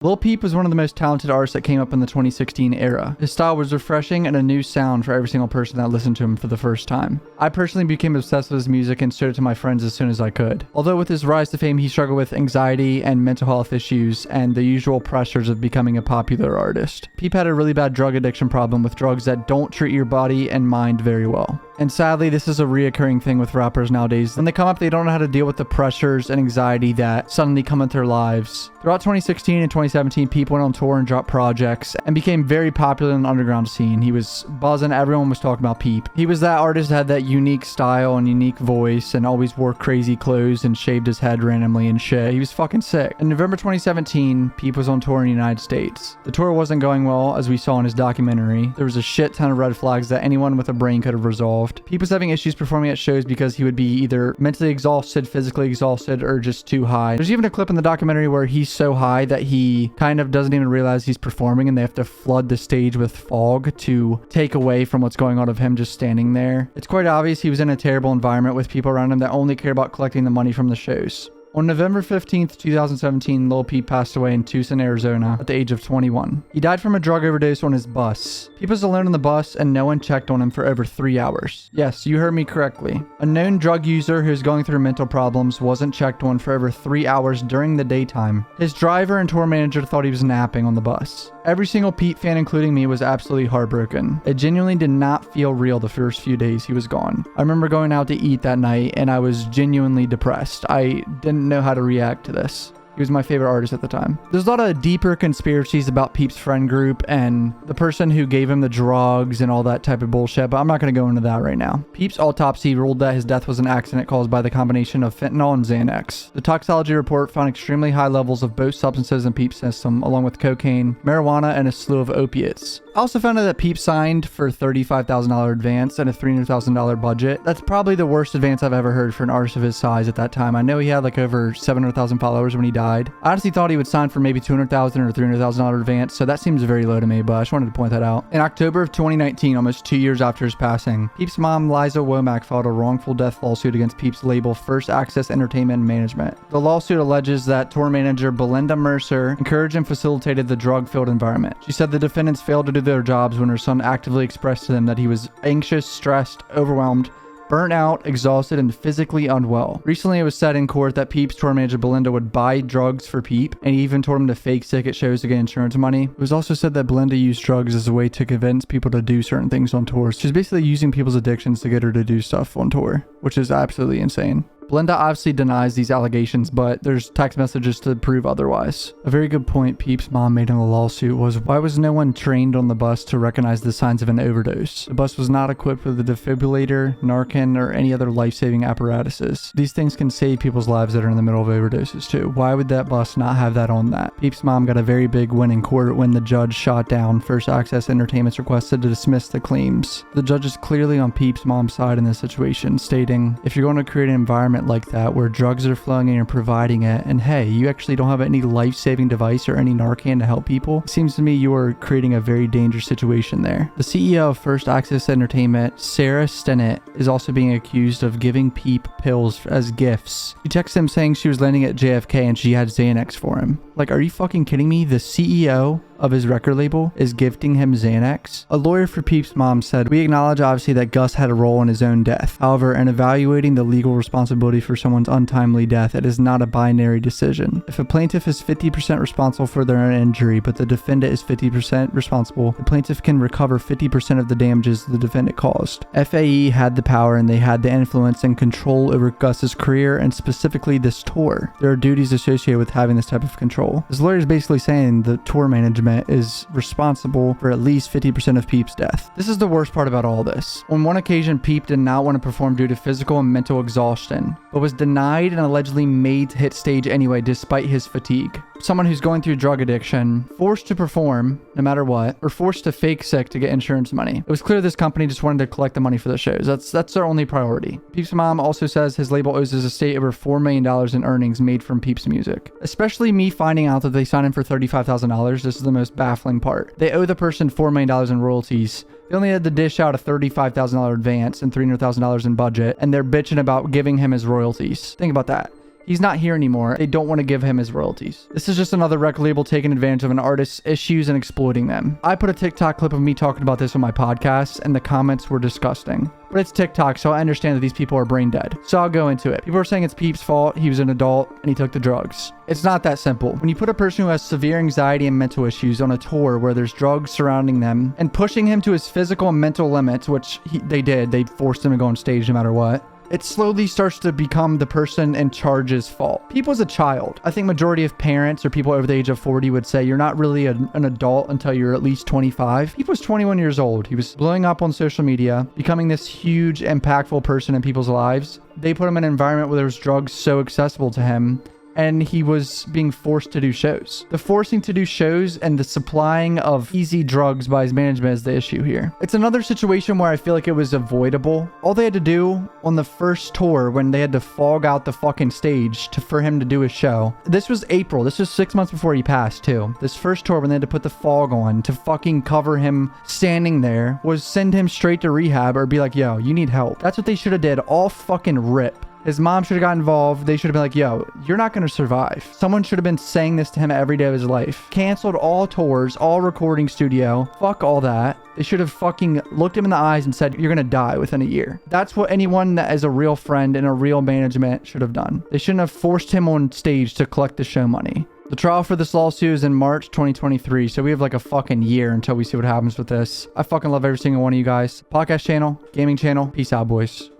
Lil Peep was one of the most talented artists that came up in the 2016 era. His style was refreshing and a new sound for every single person that listened to him for the first time. I personally became obsessed with his music and showed it to my friends as soon as I could. Although with his rise to fame, he struggled with anxiety and mental health issues and the usual pressures of becoming a popular artist. Peep had a really bad drug addiction problem with drugs that don't treat your body and mind very well. And sadly, this is a reoccurring thing with rappers nowadays. When they come up, they don't know how to deal with the pressures and anxiety that suddenly come into their lives. Throughout 2016 and 2017, Peep went on tour and dropped projects and became very popular in the underground scene. He was buzzing, everyone was talking about Peep. He was that artist that had that unique style and unique voice and always wore crazy clothes and shaved his head randomly and shit. He was fucking sick. In November 2017, Peep was on tour in the United States. The tour wasn't going well, as we saw in his documentary. There was a shit ton of red flags that anyone with a brain could have resolved. Peep was having issues performing at shows because he would be either mentally exhausted, physically exhausted, or just too high. There's even a clip in the documentary where he's so high that he kind of doesn't even realize he's performing and they have to flood the stage with fog to take away from what's going on of him just standing there. It's quite obvious he was in a terrible environment with people around him that only care about collecting the money from the shows. On November 15th, 2017, Lil Peep passed away in Tucson, Arizona at the age of 21. He died from a drug overdose on his bus. Peep was alone on the bus and no one checked on him for over 3 hours. Yes, you heard me correctly. A known drug user who's going through mental problems wasn't checked on for over 3 hours during the daytime. His driver and tour manager thought he was napping on the bus. Every single Peep fan, including me, was absolutely heartbroken. It genuinely did not feel real the first few days he was gone. I remember going out to eat that night and I was genuinely depressed. I didn't know how to react to this. He was my favorite artist at the time. There's a lot of deeper conspiracies about Peep's friend group and the person who gave him the drugs and all that type of bullshit, but I'm not going to go into that right now. Peep's autopsy ruled that his death was an accident caused by the combination of fentanyl and Xanax. The toxicology report found extremely high levels of both substances in Peep's system, along with cocaine, marijuana, and a slew of opiates. I also found out that Peep signed for $35,000 advance and a $300,000 budget. That's probably the worst advance I've ever heard for an artist of his size at that time. I know he had like over 700,000 followers when he died. I honestly thought he would sign for maybe $200,000 or $300,000 advance, so that seems very low to me, but I just wanted to point that out. In October of 2019, almost 2 years after his passing, Peep's mom, Liza Womack, filed a wrongful death lawsuit against Peep's label First Access Entertainment and Management. The lawsuit alleges that tour manager Belinda Mercer encouraged and facilitated the drug-filled environment. She said the defendants failed to do their jobs when her son actively expressed to them that he was anxious, stressed, overwhelmed, burnt out, exhausted, and physically unwell. Recently, it was said in court that Peep's tour manager Belinda would buy drugs for Peep, and he even told him to fake sick at shows to get insurance money. It was also said that Belinda used drugs as a way to convince people to do certain things on tours. She's basically using people's addictions to get her to do stuff on tour, which is absolutely insane. Belinda obviously denies these allegations, but there's text messages to prove otherwise. A very good point Peep's mom made in the lawsuit was, why was no one trained on the bus to recognize the signs of an overdose? The bus was not equipped with a defibrillator, Narcan, or any other life-saving apparatuses. These things can save people's lives that are in the middle of overdoses too. Why would that bus not have that on that? Peep's mom got a very big win in court when the judge shot down First Access Entertainment's request to dismiss the claims. The judge is clearly on Peep's mom's side in this situation, stating, if you're going to create an environment like that where drugs are flowing and you're providing it, and hey, you actually don't have any life-saving device or any Narcan to help people, it seems to me you are creating a very dangerous situation there. The CEO of First Access Entertainment, Sarah Stennett, is also being accused of giving Peep pills as gifts. She texted him saying she was landing at JFK and she had Xanax for him. Like, are you fucking kidding me? The CEO of his record label is gifting him Xanax? A lawyer for Peep's mom said, we acknowledge obviously that Gus had a role in his own death. However, in evaluating the legal responsibility for someone's untimely death, it is not a binary decision. If a plaintiff is 50% responsible for their own injury, but the defendant is 50% responsible, the plaintiff can recover 50% of the damages the defendant caused. FAE had the power and they had the influence and control over Gus's career and specifically this tour. There are duties associated with having this type of control. This lawyer is basically saying the tour management is responsible for at least 50% of Peep's death. This is the worst part about all this. On one occasion, Peep did not want to perform due to physical and mental exhaustion, but was denied and allegedly made to hit stage anyway despite his fatigue. Someone who's going through drug addiction, forced to perform no matter what, or forced to fake sick to get insurance money. It was clear this company just wanted to collect the money for the shows. That's their only priority. Peep's mom also says his label owes his estate over $4 million in earnings made from Peep's music. Especially me finding out that they signed him for $35,000, this is the most baffling part. They owe the person $4 million in royalties. They only had to dish out a $35,000 advance and $300,000 in budget, and they're bitching about giving him his royalties. Think about that. He's not here anymore. They don't want to give him his royalties. This is just another record label taking advantage of an artist's issues and exploiting them. I put a TikTok clip of me talking about this on my podcast, and the comments were disgusting. But it's TikTok, so I understand that these people are brain dead. So I'll go into it. People are saying it's Peeps' fault. He was an adult and he took the drugs. It's not that simple. When you put a person who has severe anxiety and mental issues on a tour where there's drugs surrounding them and pushing him to his physical and mental limits, which they did. They forced him to go on stage no matter what. It slowly starts to become the person in charge's fault. Peep was a child. I think majority of parents or people over the age of 40 would say you're not really an adult until you're at least 25. Peep was 21 years old. He was blowing up on social media, becoming this huge, impactful person in people's lives. They put him in an environment where there was drugs so accessible to him, and he was being forced to do shows. The forcing to do shows and the supplying of easy drugs by his management is the issue here. It's another situation where I feel like it was avoidable. All they had to do on the first tour when they had to fog out the fucking stage for him to do his show. This was April. This was 6 months before he passed too. This first tour when they had to put the fog on to fucking cover him standing there was send him straight to rehab or be like, yo, you need help. That's what they should have did. All fucking rip. His mom should have got involved. They should have been like, yo, you're not going to survive. Someone should have been saying this to him every day of his life. Canceled all tours, all recording studio. Fuck all that. They should have fucking looked him in the eyes and said, you're going to die within a year. That's what anyone that is a real friend and a real management should have done. They shouldn't have forced him on stage to collect the show money. The trial for this lawsuit is in March 2023, so we have like a fucking year until we see what happens with this. I fucking love every single one of you guys. Podcast channel, gaming channel. Peace out, boys.